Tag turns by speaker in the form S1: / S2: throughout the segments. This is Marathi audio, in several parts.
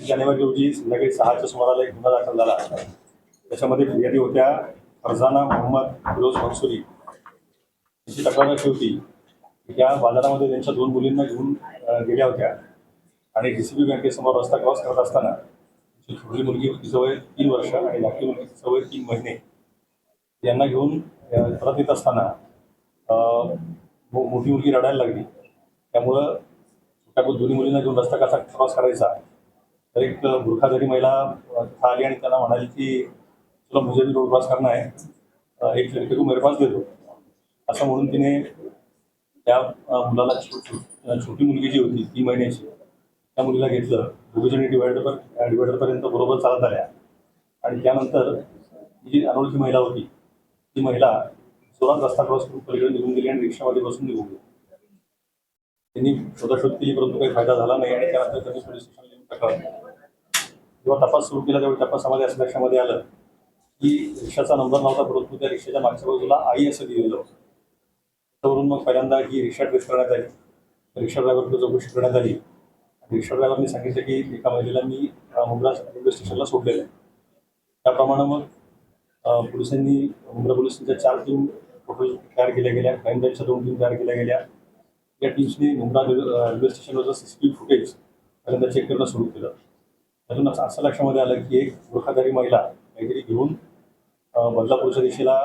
S1: जानेवारी रोजी संध्याकाळी 6च्या सुमाराला एक गुन्हा दाखल झाला. त्याच्यामध्ये फिर्यादी होत्या फरजाना मोहम्मद फिरोज मंसुरी. त्यांची तक्रार अशी होती की त्या बाजारामध्ये त्यांच्या 2 मुलींना घेऊन गेल्या होत्या आणि DCB बँकेसमोर रस्ता क्रॉस करत असताना त्यांची छोटी मुलगी तिचं वय 3 वर्ष आणि धाकटी मुलगी तिचं वय 3 महिने यांना घेऊन परत येत असताना मोठी मुलगी रडायला लागली. त्यामुळं छोट्या दोन्ही मुलींना घेऊन रस्ता कसा क्रॉस करायचा तर एक बुरखाधारी महिला तिथं आली आणि त्यांना म्हणाली की तुला मुझे भी रोड क्रॉस करना है, एक लड़के को मेरे पास दे दो, असं म्हणून तिने त्या मुलाला छोटी मुलगी जी होती 3 महिन्याची त्या मुलीला घेतलं. दोघीजणी डिवायडरपर्यंत बरोबर चालत आल्या आणि त्यानंतर जी अनोळखी महिला होती ती महिला जोरात रस्ता क्रॉस करून पलीकडे निघून गेली आणि रिक्षामध्ये बसून निघून गेली. त्यांनी शोधाशोध केली परंतु काही फायदा झाला नाही आणि त्यानंतर त्यांनी पोलीस स्टेशनला येऊन तक्रार केली. जेव्हा तपास सुरू केला त्यावेळी तपासामध्ये असं लक्षामध्ये आलं की रिक्षाचा नंबर नव्हता परंतु त्या रिक्षाच्या मागच्या बाजूला आई असं दिलेलं होतं. त्यावरून मग पहिल्यांदा ही रिक्षा ट्रेस करण्यात आली. रिक्षा ड्रायव्हरकडे चौकशी करण्यात आली. रिक्षा ड्रायव्हरने सांगितलं की एका महिलेला मी मुंब्रा रेल्वे स्टेशनला सोडलेलं आहे. त्याप्रमाणे मग पोलिसांनी मुंब्रा पोलिसांच्या 4 टीम टोटल तयार केल्या गेल्या. क्राईम ब्रँचच्या 2 टीम तयार केल्या गेल्या. या टीम्सनी मुंब्रा रेल्वे स्टेशनवरचं CCTV फुटेज पहिल्यांदा चेक करणं सुरू केलं. त्यातून असं लक्षामध्ये आलं की एक बुरखाधारी महिला काहीतरी घेऊन बदलापूरच्या दिशेला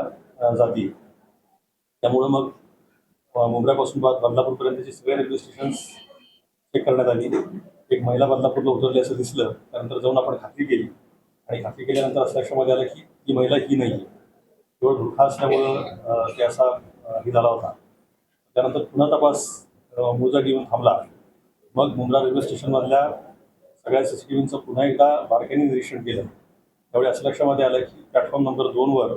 S1: जाती. त्यामुळं मग मुंब्रापासून बदलापूरपर्यंतचे सगळे रेल्वे स्टेशन्स चेक करण्यात आली. एक महिला बदलापूरला उतरली असं दिसलं. त्यानंतर जाऊन आपण खात्री केली आणि खात्री केल्यानंतर असं लक्षामध्ये आलं की ती महिला ही नाही आहे. केवळ बुरखा असल्यामुळं ते असा हे झाला होता. त्यानंतर पुन्हा तपास मूळ जागी येऊन थांबला. मग मुंब्रा रेल्वे स्टेशनमधल्या सगळ्या CCTVचं पुन्हा एकदा बारकाईने निरीक्षण केलं. त्यावेळी असं लक्षामध्ये आलं की प्लॅटफॉर्म नंबर 2वर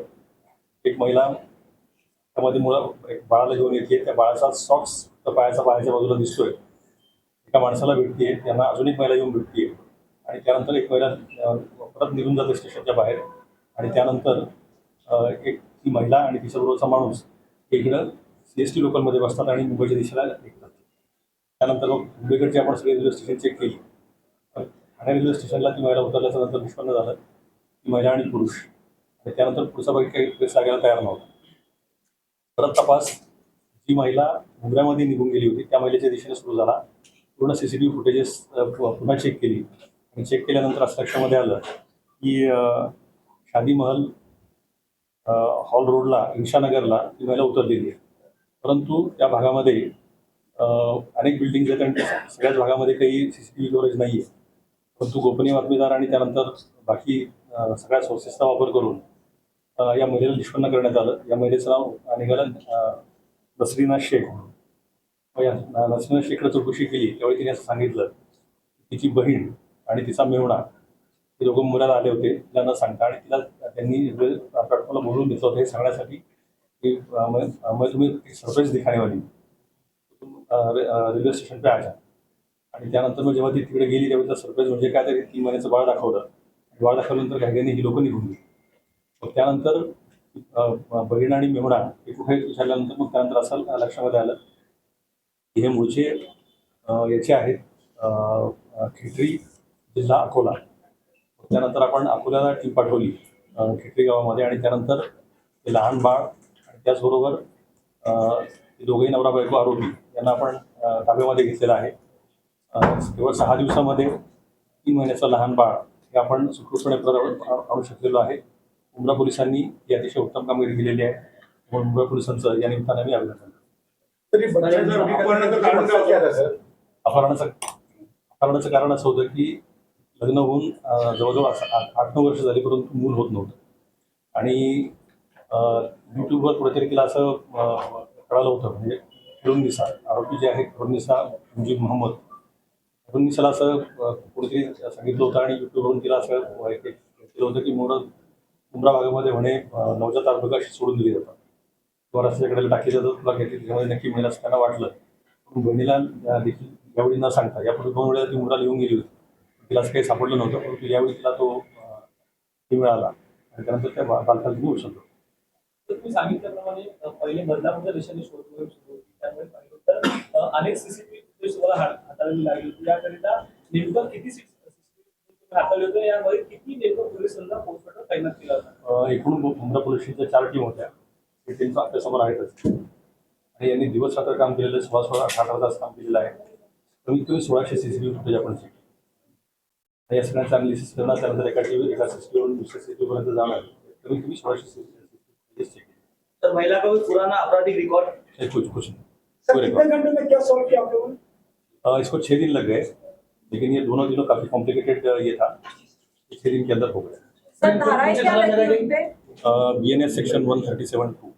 S1: एक महिला त्यामध्ये एक बाळाला घेऊन येते. त्या बाळाचा सॉक्स पायाच्या बाजूला दिसतोय. एका माणसाला भेटते. त्यांना अजून एक महिला येऊन भेटते आणि त्यानंतर एक महिला परत निघून जाते स्टेशनच्या बाहेर आणि त्यानंतर एक ती महिला आणि तिच्याबरोबरचा माणूस इकडं CST लोकलमध्ये बसतात आणि मुंबईच्या दिशेला निघतात. त्यानंतर मग मुंबईकडची आपण सगळी रेल्वे स्टेशन चेक केली. ठाणे रेल्वे स्टेशनला ती महिला उतरल्याचं नंतर निष्पन्न झालं ती महिला आणि पुरुष आणि त्यानंतर पुढचा बाकी काही केस लागायला तयार नव्हता. परत तपास जी महिला मुंब्र्यामध्ये निघून गेली होती त्या महिलेच्या दिशेने सुरू झाला. पूर्ण CCTV फुटेजेस पुन्हा चेक केली आणि चेक केल्यानंतर असं लक्षामध्ये आलं की शादी महल हॉल रोडला इंशानगरला ती महिला उतरलेली आहे. परंतु त्या भागामध्ये अनेक बिल्डिंग्स आहेत आणि त्या सगळ्याच भागामध्ये काही CCTV कव्हरेज नाही आहे. परंतु गोपनीय बातमीदार आणि त्यानंतर बाकी सगळ्या सोर्सेसचा वापर करून या महिलेला निष्पन्न करण्यात आलं. या महिलेचं नाव निघालं नसरीना शेख. या नसरीना शेखला चौकशी केली त्यावेळी तिने असं सांगितलं की तिची बहीण आणि तिचा मेहुणा हे दोघं मुलाला आले होते तिला न सांगता आणि तिला त्यांनी प्लॅटफॉर्मला बोलवून घेतलं होतं हे सांगण्यासाठी की मग तुम्ही सरप्राईज दिखाने वाली रेल्वे स्टेशन पे आजा. आणि त्यानंतर मग जेव्हा ती तिकडे गेली त्यावेळी त्या सरप्राईज म्हणजे काय तर 3 महिन्याचं बाळ दाखवलं. बाळ दाखवल्यानंतर घाईघाईने ही लोकं निघून गेली. मग त्यानंतर बहीण आणि मेहुणा हे कुठे विचारल्यानंतर मग त्यानंतर असं लक्षामध्ये आलं की हे मूळचे याचे आहेत खेटरी जिल्हा अकोला. त्यानंतर आपण अकोल्याला टीम पाठवली खेटरी गावामध्ये आणि त्यानंतर ते लहान बाळ आणि त्याचबरोबर ते दोघेही नवरा बायको आरोपी यांना आपण ताब्यामध्ये घेतलेलं आहे. केवळ 6 दिवसामध्ये 3 महिन्याचं लहान बाळ हे आपण सुखरूपपणे आणू शकलेलो आहे. मुंब्रा पोलिसांनी ही अतिशय उत्तम कामगिरी केलेली आहे. म्हणून मुंब्रा पोलिसांचं या निमित्तानं मी अभिनंदन करतो. अपहरणाचं कारण असं होतं की लग्न होऊन जवळजवळ 8-9 वर्ष झाली परंतु मूल होत नव्हतं आणि यूट्यूबवर कुठेतरी तिला असं कळालं होतं म्हणजे फिरोन्निसा आरोपी जे आहेत फिरोन्निसा मुजीब मोहम्मद फिरोन्निसाला असं कुठेतरी सांगितलं होतं आणि यूट्यूबवरून तिला असं केलं होतं की मुंब्रा भागामध्ये म्हणे नवजात अर्भकाशी सोडून दिली जातात किंवा रस्त्याकडे टाकली जातात तुला घेतली त्याच्यामध्ये नक्की महिला त्यांना वाटलं. बहिणीला देखील यावेळी न सांगता यापूर्वी 2 वेळा ती मुंब्राला येऊन गेली होती. तिला असं काही सापडलं नव्हतं परंतु यावेळी तिला तो मिळाला आणि त्यानंतर त्या बालकाला तुम्ही उचलतो.
S2: तर तुम्ही सांगितल्याप्रमाणे पहिले बदलापूरच्या दिशेने शोध मोहीम सुरू होती त्यामुळे तर अनेक CCTV फुटेज तुम्हाला हाताळावी लागली होती. याकरिता नेमकं किती CCTV हाताळले होते यामध्ये किती नेमकं पोलिसांना पोस्टमॉर्टम तैनात केला होता?
S1: एकूण मुंब्रा पोलीस स्टेशनच्या 4 टीम होत्या. हे टीमचं आपल्यासमोर आहेतच आणि यांनी दिवस रात्र काम केलेलं 16-18 तास काम केलेलं आहे. कमीत कमी 1600 CCTV फुटेज आपण चेक केली. या सगळ्यांचं अनालिसिस करणार, त्यानंतर एका CCTVवरून दुसऱ्या CCTVपर्यंत जाणार, कमीत कमी 1600 CCTV चेक केली.
S3: सर महिला का कोई पुराना आपराधिक रिकॉर्ड?
S1: कुछ नहीं.
S4: सर कितने घंटे में क्या सॉल्व किया आप लोगों ने?
S1: इसको 6 दिन लग गए, लेकिन ये दोनों दिनों काफी कॉम्प्लिकेटेड ये था. 6 दिन के अंदर हो गया.
S5: सर धाराएं क्या लगी उन पे?
S1: BNS section 137(2)